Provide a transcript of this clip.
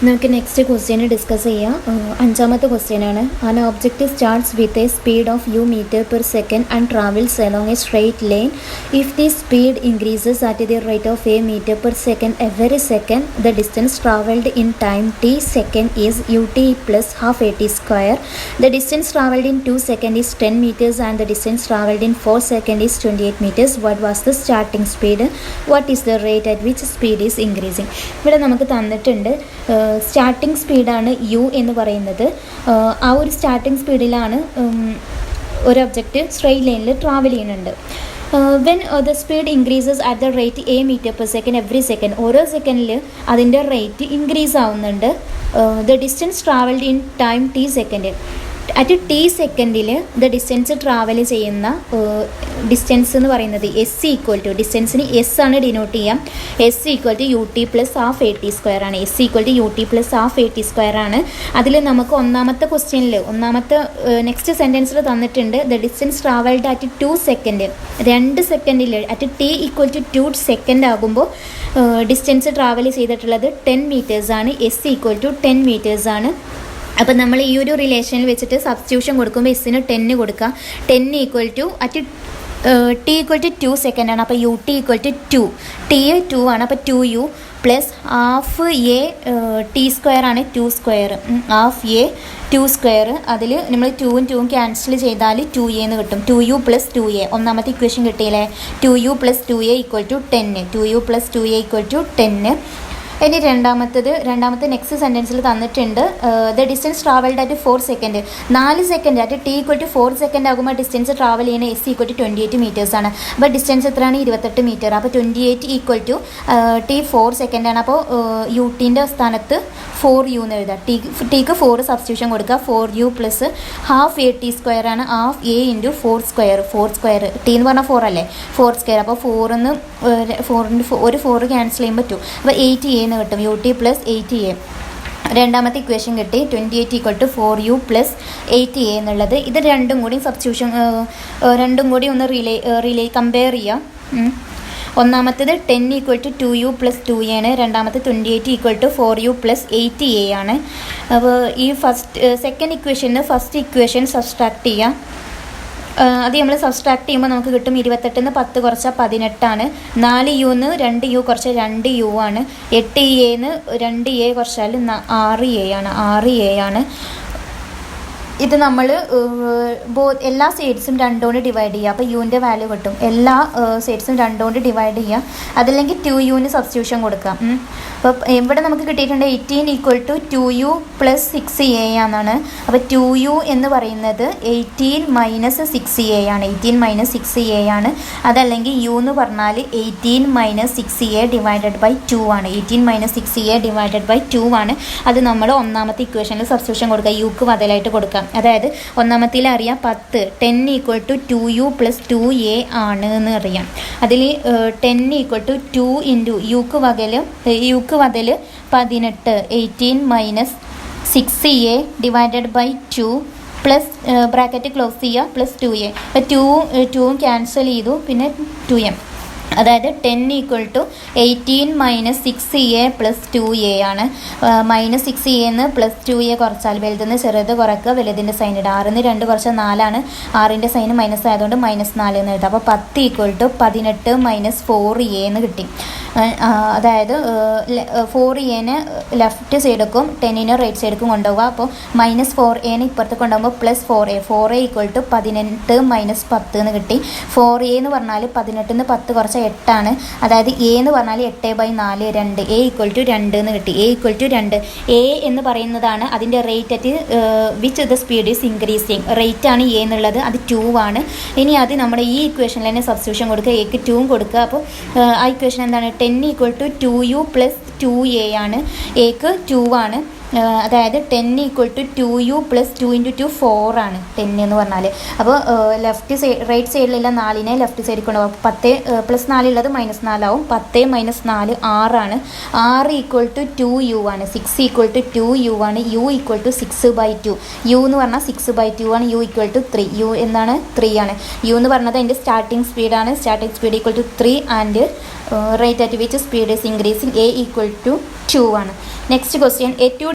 നമുക്ക് next question discuss ചെയ്യാം. അഞ്ചാമത്തെ ക്വസ്റ്റ്യൻ ആണ്. An object starts with a speed of u metre per second and travels along a straight line. If the speed increases at the rate of a metre per second every second, the distance travelled in time t second is u t plus half a t square. The distance travelled in 2 seconds is 10 meters and the distance traveled in 4 seconds is 28 meters. What was the starting speed? What is the rate at which speed is increasing? ഇവിടെ നമുക്ക് തന്നിട്ടുണ്ട് starting സ്പീഡാണ് U എന്ന് പറയുന്നത്. ആ ഒരു starting സ്പീഡിലാണ് ഒരു object straight ലൈനിൽ ട്രാവൽ ചെയ്യുന്നുണ്ട്. When the speed increases at the rate a metre per second every second, ഓരോ സെക്കൻഡിൽ അതിൻ്റെ റേറ്റ് ഇൻക്രീസ് ആവുന്നുണ്ട്. The distance travelled in time t second, at t സെക്കൻഡിൽ ദ ഡിസ്റ്റൻസ് ട്രാവൽ ചെയ്യുന്ന ഡിസ്റ്റൻസ് എന്ന് പറയുന്നത് എസ് ഈക്വൽ ടു, ഡിസ്റ്റൻസിന് s ആണ് ഡിനോട്ട് ചെയ്യാം. S equal to u t plus half a t square ആണ്. S equal to u t plus half a t square ആണ്. അതിൽ നമുക്ക് ഒന്നാമത്തെ ക്വസ്റ്റ്യനിൽ നെക്സ്റ്റ് സെൻറ്റൻസിൽ തന്നിട്ടുണ്ട് the distance travelled at 2 seconds, 2 സെക്കൻഡിൽ at t equal to 2 seconds ആകുമ്പോൾ ഡിസ്റ്റൻസ് ട്രാവൽ ചെയ്തിട്ടുള്ളത് 10 meters ആണ്. എസ് ഈക്വൽ ടു 10 meters ആണ്. അപ്പം നമ്മൾ ഈ ഒരു റിലേഷനിൽ വെച്ചിട്ട് സബ്സ്റ്റിറ്റ്യൂഷൻ കൊടുക്കുമ്പോൾ എസ്സിന് 10 കൊടുക്കുക. 10 equal to at t equal to 2 seconds ആണ്. അപ്പോൾ u t equal to 2, t 2 ആണ്. അപ്പോൾ 2u plus half a t square ആണ്. 2 square, ഹാഫ് എ 2 square. അതിൽ നമ്മൾ 2ഉം 2ഉം ക്യാൻസൽ ചെയ്താൽ 2a എന്ന് കിട്ടും. 2u പ്ലസ് 2a, ഒന്നാമത്തെ ഇക്വേഷൻ കിട്ടിയില്ലേ. 2u പ്ലസ് 2a ഈക്വൽ ടു 10, 2u പ്ലസ് 2a ഈക്വൽ ടു 10. ഇനി രണ്ടാമത്തെ നെക്സ്റ്റ് സെൻറ്റൻസിൽ തന്നിട്ടുണ്ട് the distance travelled at 4 seconds, 4 seconds at t equal to 4 seconds ആകുമ്പോൾ ഡിസ്റ്റൻസ് ട്രാവൽ ചെയ്യുന്ന എസ് ഈക്വൽ ടു 28 meters ആണ്. അപ്പോൾ ഡിസ്റ്റൻസ് എത്രയാണ്? 28 meter. അപ്പോൾ 28 ഈക്വൽ ടു ടി 4 seconds ആണ്. അപ്പോൾ യു ടീൻ്റെ സ്ഥാനത്ത് 4u എന്ന് എഴുതാം. ടിക്ക് 4 സബ്സ്റ്റിറ്റ്യൂഷൻ കൊടുക്കുക. 4u plus half a t square ആണ്. Half a into 4 square, 4 square, t എന്ന് പറഞ്ഞാൽ 4 അല്ലേ, 4 square. അപ്പോൾ 4ന്ന് 4 ക്യാൻസൽ ചെയ്യുമ്പോൾ 2, അപ്പോൾ 8a എന്ന് കിട്ടും. U t plus 8a. രണ്ടാമത്തെ ഇക്വേഷൻ കിട്ടി 28 equal to 4u plus 8a എന്നുള്ളത്. ഇത് രണ്ടും കൂടി സബ്സ്റ്റിറ്റ്യൂഷൻ, രണ്ടും കൂടി ഒന്ന് കമ്പയർ ചെയ്യാം. ഒന്നാമത്തേത് 10 ഈക്വൽ ടു 2u പ്ലസ് 2a ആണ്. രണ്ടാമത്തെ 28 equal to 4u plus 8a ആണ്. അപ്പോൾ ഈ സെക്കൻഡ് ഇക്വേഷന് ഫസ്റ്റ് ഇക്വേഷൻ സബ്സ്ട്രാക്ട് ചെയ്യാം. അത് നമ്മൾ സബ്സ്ട്രാക്ട് ചെയ്യുമ്പോൾ നമുക്ക് കിട്ടും 28-ന്ന് 10 കുറച്ചാൽ 18 4uന്ന് 2u കുറച്ചാൽ 2u ആണ്. 8aന്ന് 2a കുറച്ചാൽ 6a ആണ്. ഇത് നമ്മൾ എല്ലാ സൈഡ്സും 2 കൊണ്ട് ഡിവൈഡ് ചെയ്യുക. അപ്പോൾ യുവിൻ്റെ വാല്യൂ കിട്ടും. എല്ലാ സൈഡ്സും 2 കൊണ്ട് ഡിവൈഡ് ചെയ്യുക. അതല്ലെങ്കിൽ 2uന് സബ്സ്റ്റിറ്റ്യൂഷൻ കൊടുക്കാം. അപ്പോൾ ഇവിടെ നമുക്ക് കിട്ടിയിട്ടുണ്ട് 18 equal to 2u plus 6a എന്നാണ്. അപ്പോൾ 2u എന്ന് പറയുന്നത് 18 മൈനസ് 6a ആണ്. 18 മൈനസ് 6a ആണ്. അതല്ലെങ്കിൽ യു എന്ന് പറഞ്ഞാൽ 18 മൈനസ് 6a ഡിവൈഡഡ് ബൈ 2 ആണ്. 18 മൈനസ് 6a ഡിവൈഡഡ് ബൈ 2 ആണ്. അത് നമ്മൾ ഒന്നാമത്തെ ഇക്വേഷനിൽ സബ്സ്റ്റിറ്റ്യൂഷൻ കൊടുക്കുക. യുക്ക് ബദലായിട്ട് കൊടുക്കാം. അതായത് ഒന്നാമത്തിൽ അറിയാം 10 ഈക്വൽ ടു 2u പ്ലസ് 2a ആണ് എന്ന് അറിയാം. അതിൽ 10 ഈക്വൽ ടു 2 ഇൻറ്റു യുക്ക് ബദൽ 18, 18 minus 6a divided by 2 plus bracket close ചെയ്യുക പ്ലസ് 2a. അപ്പോൾ 2ഉം ക്യാൻസൽ ചെയ്തു, പിന്നെ 2m. അതായത് 10 equal to 18 minus 6a plus 2a ആണ്. മൈനസ് 6a എന്ന് പ്ലസ് 2a കുറച്ചാൽ വലുതെന്ന് ചെറുത് കുറക്കുക, വലുതിൻ്റെ സൈൻ ഇടുക. 6ന്ന് 2 കുറച്ചാൽ 4 ആണ്. 6ൻ്റെ സൈന് മൈനസ് ആയതുകൊണ്ട് -4 എന്ന് എഴുതാം. അപ്പോൾ 10 ഈക്വൽ ടു 18 മൈനസ് 4a എന്ന് കിട്ടി. അതായത് 4aനെ ലെഫ്റ്റ് സൈഡേക്കും 10നെ റൈറ്റ് സൈഡേക്കും കൊണ്ടുപോകുക. അപ്പോൾ -4aനെ ഇപ്പുറത്ത് കൊണ്ടുപോകുമ്പോൾ plus 4a equal to 18 minus 10 എന്ന് കിട്ടി. 4a എന്ന് പറഞ്ഞാൽ 18ന്ന് 10 കുറച്ച് 8 ആണ്. അതായത് എ എന്ന് പറഞ്ഞാൽ 8/4, 2. എ ഈക്വൽ ടു 2 എന്ന് കിട്ടി. A equal to 2. എ എന്ന് പറയുന്നതാണ് അതിൻ്റെ rate at which the speed is increasing. Rate ആണ് എ എന്നുള്ളത്, അത് 2 ആണ്. ഇനി അത് നമ്മുടെ ഈ ഇക്വേഷനിൽ തന്നെ സബ്സ്റ്റിറ്റ്യൂഷൻ കൊടുക്കുക. എക്ക് 2 കൊടുക്കുക. അപ്പോൾ ആ ഇക്വേഷൻ എന്താണ്? 10 ഈക്വൽ ടു 2u പ്ലസ് 2a ആണ്. എക്ക് 2 ആണ്. അതായത് 10 equal to 2u plus 2 into 2 4 ആണ് 10 എന്ന് പറഞ്ഞാൽ. അപ്പോൾ റൈറ്റ് സൈഡിലുള്ള 4നെ ലെഫ്റ്റ് സൈഡിൽ കൊണ്ടുപോകും. 10 പ്ലസ് 4 ഉള്ളത് -4 ആവും. 10 - 4 6 ആണ്. 6 ഈക്വൽ ടു 2u ആണ്. 6 ഈക്വൽ ടു 2u ആണ്. u equal to 6/2. u എന്ന് പറഞ്ഞാൽ 6/2 ആണ്. u equal to 3. u എന്താണ്? 3 ആണ്. u എന്ന് പറഞ്ഞത് അതിൻ്റെ സ്റ്റാർട്ടിംഗ് സ്പീഡാണ്. Starting speed equal to 3 and rate at which speed is increasing a equal to 2 ആണ്. Next question, a 2